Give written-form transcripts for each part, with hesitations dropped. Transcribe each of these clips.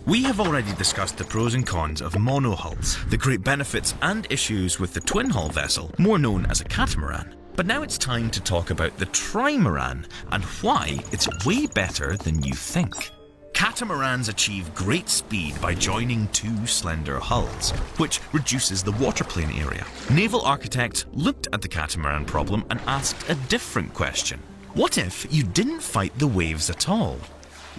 We have already discussed the pros and cons of monohulls, the great benefits and issues with the twin-hull vessel, more known as a catamaran. But now it's time to talk about the trimaran and why it's way better than you think. Catamarans achieve great speed by joining two slender hulls, which reduces the waterplane area. Naval architects looked at the catamaran problem and asked a different question. What if you didn't fight the waves at all?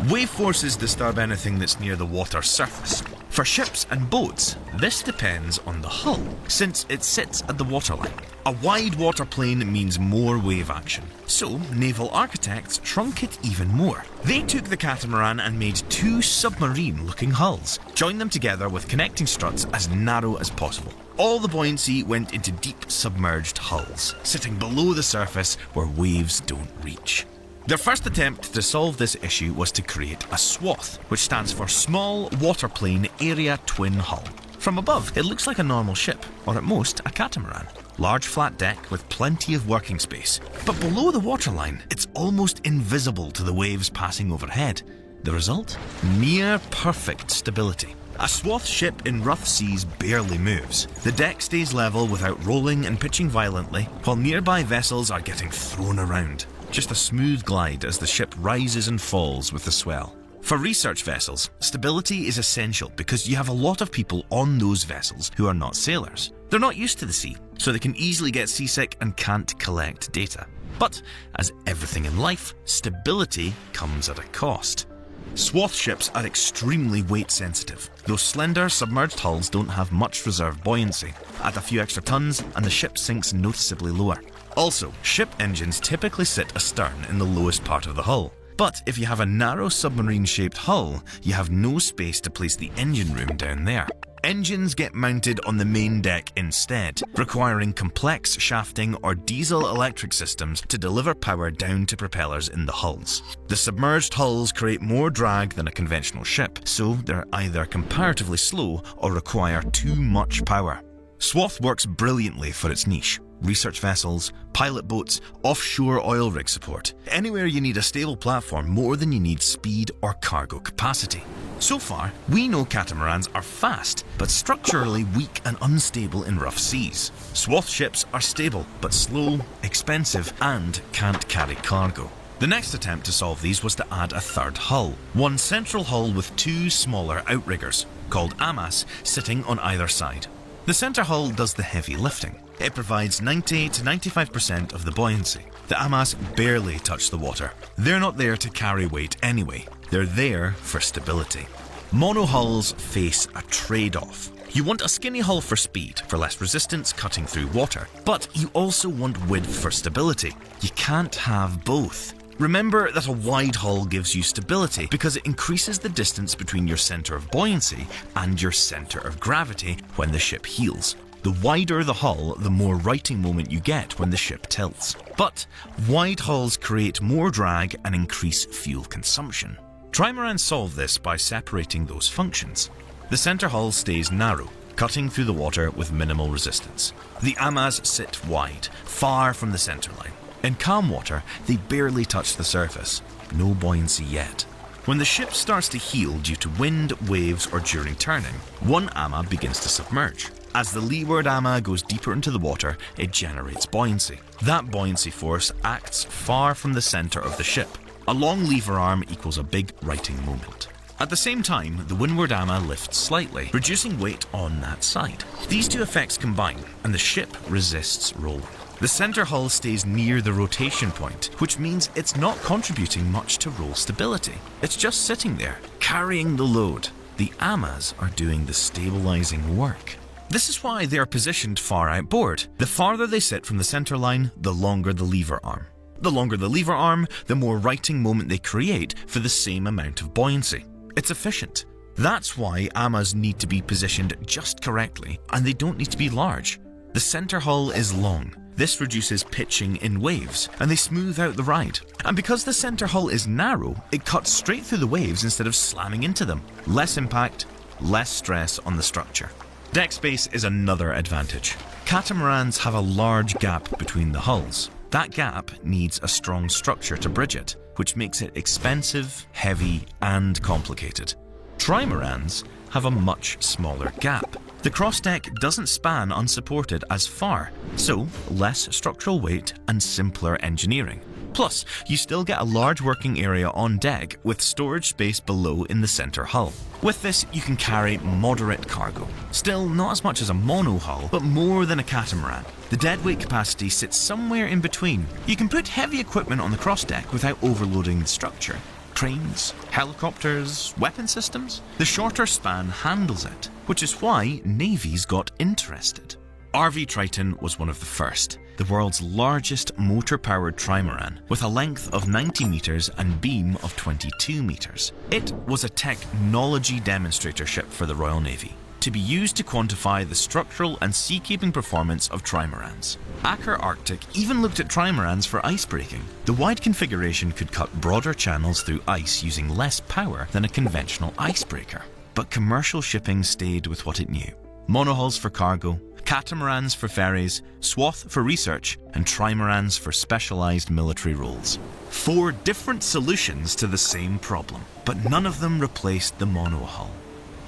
Wave forces disturb anything that's near the water surface. For ships and boats, this depends on the hull, since it sits at the waterline. A wide waterplane means more wave action, so naval architects shrunk it even more. They took the catamaran and made two submarine-looking hulls, joined them together with connecting struts as narrow as possible. All the buoyancy went into deep submerged hulls, sitting below the surface where waves don't reach. Their first attempt to solve this issue was to create a SWATH, which stands for Small Waterplane Area Twin Hull. From above, it looks like a normal ship, or at most a catamaran. Large flat deck with plenty of working space. But below the waterline, it's almost invisible to the waves passing overhead. The result? Near perfect stability. A SWATH ship in rough seas barely moves. The deck stays level without rolling and pitching violently, while nearby vessels are getting thrown around. Just a smooth glide as the ship rises and falls with the swell. For research vessels, stability is essential because you have a lot of people on those vessels who are not sailors. They're not used to the sea, so they can easily get seasick and can't collect data. But, as everything in life, stability comes at a cost. SWATH ships are extremely weight sensitive. Those slender, submerged hulls don't have much reserve buoyancy. Add a few extra tons and the ship sinks noticeably lower. Also, ship engines typically sit astern in the lowest part of the hull. But if you have a narrow submarine-shaped hull, you have no space to place the engine room down there. Engines get mounted on the main deck instead, requiring complex shafting or diesel-electric systems to deliver power down to propellers in the hulls. The submerged hulls create more drag than a conventional ship, so they're either comparatively slow or require too much power. SWATH works brilliantly for its niche. Research vessels, pilot boats, offshore oil rig support. Anywhere you need a stable platform more than you need speed or cargo capacity. So far, we know catamarans are fast, but structurally weak and unstable in rough seas. SWATH ships are stable, but slow, expensive, and can't carry cargo. The next attempt to solve these was to add a third hull. One central hull with two smaller outriggers, called amas, sitting on either side. The center hull does the heavy lifting. It provides 90 to 95% of the buoyancy. The amas barely touch the water. They're not there to carry weight anyway. They're there for stability. Monohulls face a trade-off. You want a skinny hull for speed, for less resistance cutting through water, but you also want width for stability. You can't have both. Remember that a wide hull gives you stability because it increases the distance between your center of buoyancy and your center of gravity when the ship heels. The wider the hull, the more righting moment you get when the ship tilts. But wide hulls create more drag and increase fuel consumption. Trimarans solve this by separating those functions. The center hull stays narrow, cutting through the water with minimal resistance. The amas sit wide, far from the center line. In calm water, they barely touch the surface. No buoyancy yet. When the ship starts to heel due to wind, waves, or during turning, one ama begins to submerge. As the leeward ama goes deeper into the water, it generates buoyancy. That buoyancy force acts far from the center of the ship. A long lever arm equals a big righting moment. At the same time, the windward ama lifts slightly, reducing weight on that side. These two effects combine, and the ship resists rolling. The center hull stays near the rotation point, which means it's not contributing much to roll stability. It's just sitting there, carrying the load. The amas are doing the stabilizing work. This is why they are positioned far outboard. The farther they sit from the center line, the longer the lever arm. The longer the lever arm, the more righting moment they create for the same amount of buoyancy. It's efficient. That's why amas need to be positioned just correctly, and they don't need to be large. The center hull is long. This reduces pitching in waves, and they smooth out the ride. And because the center hull is narrow, it cuts straight through the waves instead of slamming into them. Less impact, less stress on the structure. Deck space is another advantage. Catamarans have a large gap between the hulls. That gap needs a strong structure to bridge it, which makes it expensive, heavy, and complicated. Trimarans have a much smaller gap. The cross-deck doesn't span unsupported as far, so less structural weight and simpler engineering. Plus, you still get a large working area on deck with storage space below in the centre hull. With this, you can carry moderate cargo. Still, not as much as a monohull, but more than a catamaran. The deadweight capacity sits somewhere in between. You can put heavy equipment on the cross-deck without overloading the structure. Cranes, helicopters, weapon systems. The shorter span handles it, which is why navies got interested. RV Triton was one of the first, the world's largest motor-powered trimaran, with a length of 90 metres and beam of 22 metres. It was a technology demonstrator ship for the Royal Navy, to be used to quantify the structural and seakeeping performance of trimarans. Aker Arctic even looked at trimarans for icebreaking. The wide configuration could cut broader channels through ice using less power than a conventional icebreaker. But commercial shipping stayed with what it knew. Monohulls for cargo, catamarans for ferries, SWATH for research, and trimarans for specialised military roles. 4 different solutions to the same problem, but none of them replaced the monohull.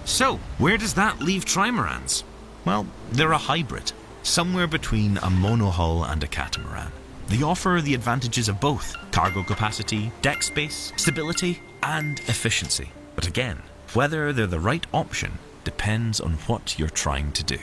So, where does that leave trimarans? Well, they're a hybrid, somewhere between a monohull and a catamaran. They offer the advantages of both: cargo capacity, deck space, stability, and efficiency. But again, whether they're the right option depends on what you're trying to do.